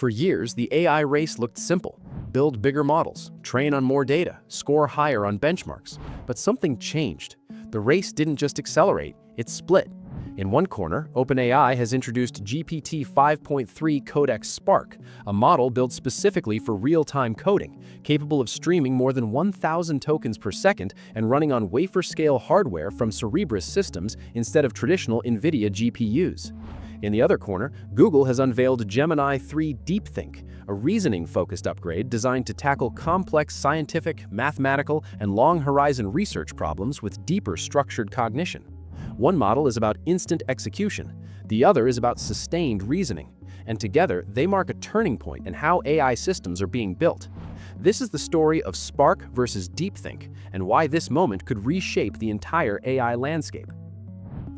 For years, the AI race looked simple. Build bigger models, train on more data, score higher on benchmarks. But something changed. The race didn't just accelerate, it split. In one corner, OpenAI has introduced GPT 5.3 Codex Spark, a model built specifically for real-time coding, capable of streaming more than 1,000 tokens per second and running on wafer-scale hardware from Cerebras systems instead of traditional NVIDIA GPUs. In the other corner, Google has unveiled Gemini 3 DeepThink, a reasoning-focused upgrade designed to tackle complex scientific, mathematical, and long-horizon research problems with deeper structured cognition. One model is about instant execution, the other is about sustained reasoning, and together they mark a turning point in how AI systems are being built. This is the story of Spark versus DeepThink, and why this moment could reshape the entire AI landscape.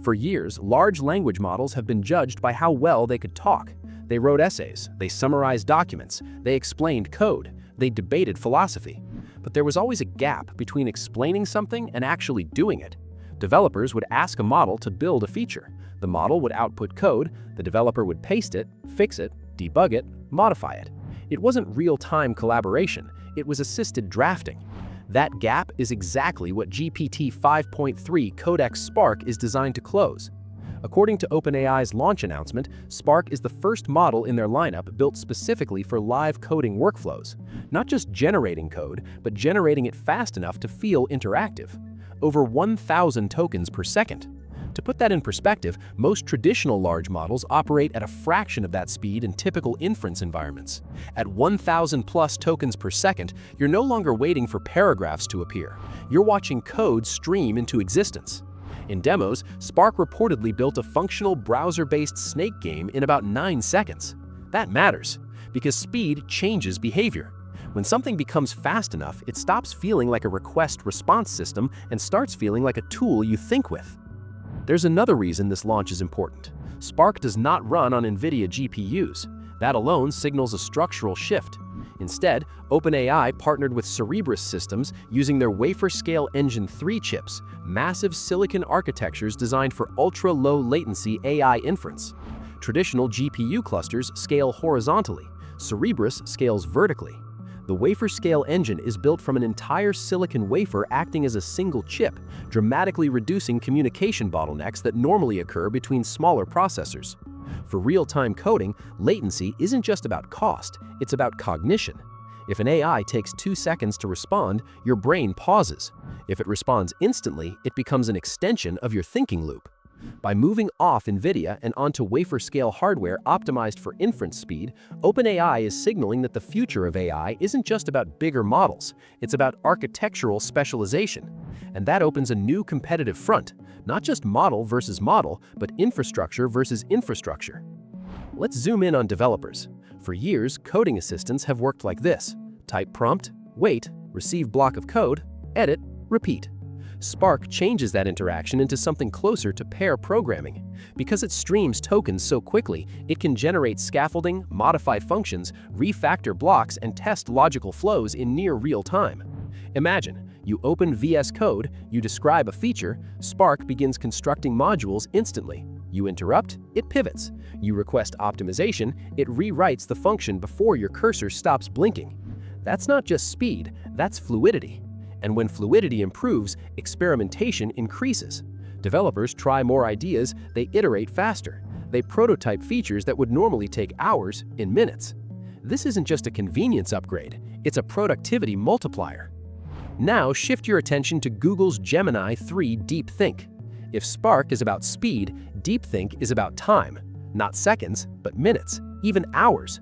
For years, large language models have been judged by how well they could talk. They wrote essays, they summarized documents, they explained code, they debated philosophy. But there was always a gap between explaining something and actually doing it. Developers would ask a model to build a feature. The model would output code, the developer would paste it, fix it, debug it, modify it. It wasn't real-time collaboration, it was assisted drafting. That gap is exactly what GPT 5.3 Codex Spark is designed to close. According to OpenAI's launch announcement, Spark is the first model in their lineup built specifically for live coding workflows. Not just generating code, but generating it fast enough to feel interactive. Over 1,000 tokens per second. To put that in perspective, most traditional large models operate at a fraction of that speed in typical inference environments. At 1,000 plus tokens per second, you're no longer waiting for paragraphs to appear. You're watching code stream into existence. In demos, Spark reportedly built a functional browser-based snake game in about 9 seconds. That matters, because speed changes behavior. When something becomes fast enough, it stops feeling like a request-response system and starts feeling like a tool you think with. There's another reason this launch is important. Spark does not run on NVIDIA GPUs. That alone signals a structural shift. Instead, OpenAI partnered with Cerebras systems using their wafer-scale Engine 3 chips, massive silicon architectures designed for ultra-low latency AI inference. Traditional GPU clusters scale horizontally. Cerebras scales vertically. The wafer-scale engine is built from an entire silicon wafer acting as a single chip, dramatically reducing communication bottlenecks that normally occur between smaller processors. For real-time coding, latency isn't just about cost, it's about cognition. If an AI takes 2 seconds to respond, your brain pauses. If it responds instantly, it becomes an extension of your thinking loop. By moving off NVIDIA and onto wafer-scale hardware optimized for inference speed, OpenAI is signaling that the future of AI isn't just about bigger models, it's about architectural specialization. And that opens a new competitive front, not just model versus model, but infrastructure versus infrastructure. Let's zoom in on developers. For years, coding assistants have worked like this: type prompt, wait, receive block of code, edit, repeat. Spark changes that interaction into something closer to pair programming. Because it streams tokens so quickly, it can generate scaffolding, modify functions, refactor blocks, and test logical flows in near real time. Imagine, you open VS Code, you describe a feature, Spark begins constructing modules instantly. You interrupt, it pivots. You request optimization, it rewrites the function before your cursor stops blinking. That's not just speed, that's fluidity. And when fluidity improves, experimentation increases. Developers try more ideas, they iterate faster. They prototype features that would normally take hours in minutes. This isn't just a convenience upgrade, it's a productivity multiplier. Now shift your attention to Google's Gemini 3 DeepThink. If Spark is about speed, DeepThink is about time. Not seconds, but minutes, even hours.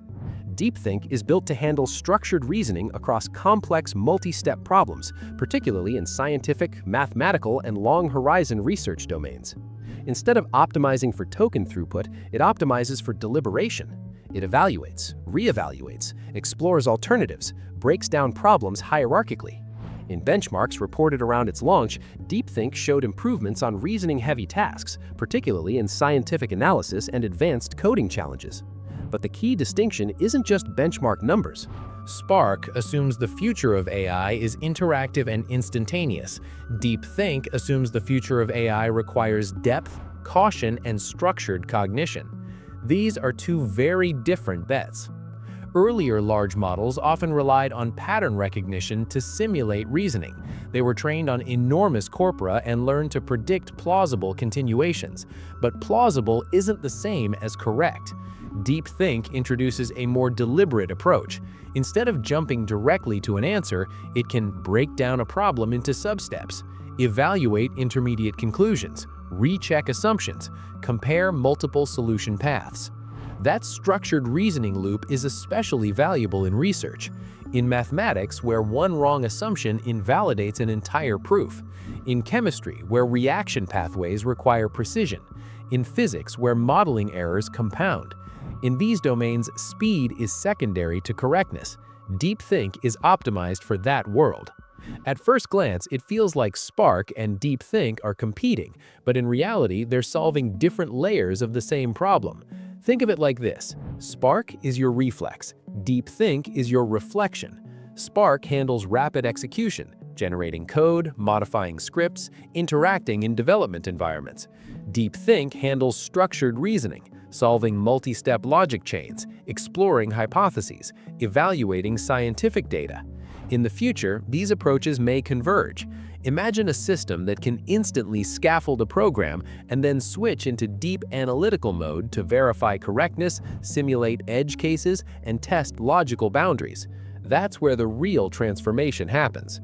DeepThink is built to handle structured reasoning across complex multi-step problems, particularly in scientific, mathematical, and long-horizon research domains. Instead of optimizing for token throughput, it optimizes for deliberation. It evaluates, reevaluates, explores alternatives, breaks down problems hierarchically. In benchmarks reported around its launch, DeepThink showed improvements on reasoning-heavy tasks, particularly in scientific analysis and advanced coding challenges. But the key distinction isn't just benchmark numbers. Spark assumes the future of AI is interactive and instantaneous. DeepThink assumes the future of AI requires depth, caution, and structured cognition. These are two very different bets. Earlier large models often relied on pattern recognition to simulate reasoning. They were trained on enormous corpora and learned to predict plausible continuations. But plausible isn't the same as correct. DeepThink introduces a more deliberate approach. Instead of jumping directly to an answer, it can break down a problem into substeps, evaluate intermediate conclusions, recheck assumptions, compare multiple solution paths. That structured reasoning loop is especially valuable in research. In mathematics, where one wrong assumption invalidates an entire proof. In chemistry, where reaction pathways require precision. In physics, where modeling errors compound. In these domains, speed is secondary to correctness. DeepThink is optimized for that world. At first glance, it feels like Spark and DeepThink are competing, but in reality, they're solving different layers of the same problem. Think of it like this. Spark is your reflex. DeepThink is your reflection. Spark handles rapid execution, generating code, modifying scripts, interacting in development environments. DeepThink handles structured reasoning, solving multi-step logic chains, exploring hypotheses, evaluating scientific data. In the future, these approaches may converge. Imagine a system that can instantly scaffold a program and then switch into deep analytical mode to verify correctness, simulate edge cases, and test logical boundaries. That's where the real transformation happens.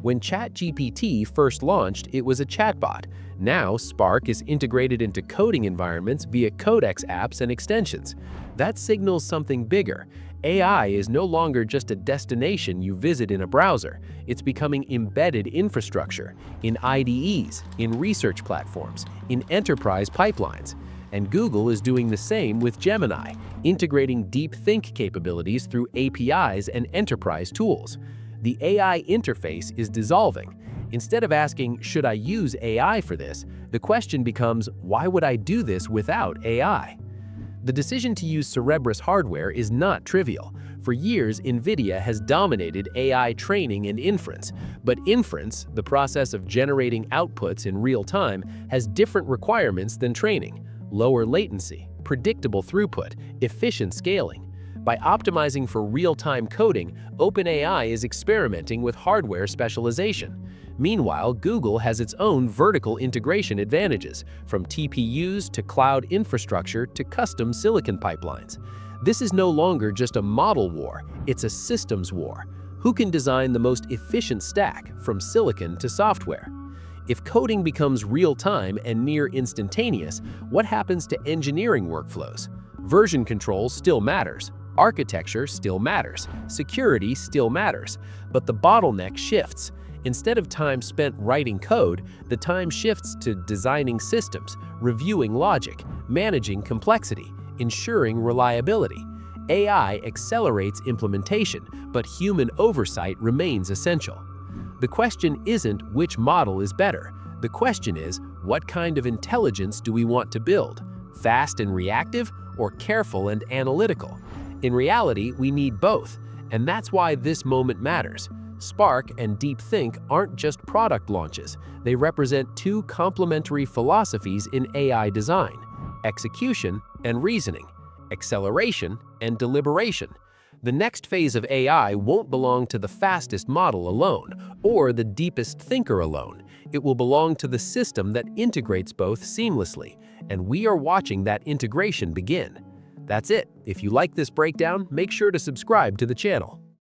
When ChatGPT first launched, it was a chatbot. Now, Spark is integrated into coding environments via Codex apps and extensions. That signals something bigger. AI is no longer just a destination you visit in a browser. It's becoming embedded infrastructure in IDEs, in research platforms, in enterprise pipelines. And Google is doing the same with Gemini, integrating DeepThink capabilities through APIs and enterprise tools. The AI interface is dissolving. Instead of asking, should I use AI for this, the question becomes, why would I do this without AI? The decision to use Cerebras hardware is not trivial. For years, NVIDIA has dominated AI training and inference. But inference, the process of generating outputs in real time, has different requirements than training: lower latency, predictable throughput, efficient scaling. By optimizing for real-time coding, OpenAI is experimenting with hardware specialization. Meanwhile, Google has its own vertical integration advantages, from TPUs to cloud infrastructure to custom silicon pipelines. This is no longer just a model war, it's a systems war. Who can design the most efficient stack, from silicon to software? If coding becomes real-time and near instantaneous, what happens to engineering workflows? Version control still matters. Architecture still matters. Security still matters. But the bottleneck shifts. Instead of time spent writing code, the time shifts to designing systems, reviewing logic, managing complexity, ensuring reliability. AI accelerates implementation, but human oversight remains essential. The question isn't which model is better. The question is, what kind of intelligence do we want to build? Fast and reactive, or careful and analytical? In reality, we need both, and that's why this moment matters. Spark and DeepThink aren't just product launches. They represent two complementary philosophies in AI design: execution and reasoning, acceleration and deliberation. The next phase of AI won't belong to the fastest model alone, or the deepest thinker alone. It will belong to the system that integrates both seamlessly, and we are watching that integration begin. That's it. If you like this breakdown, make sure to subscribe to the channel.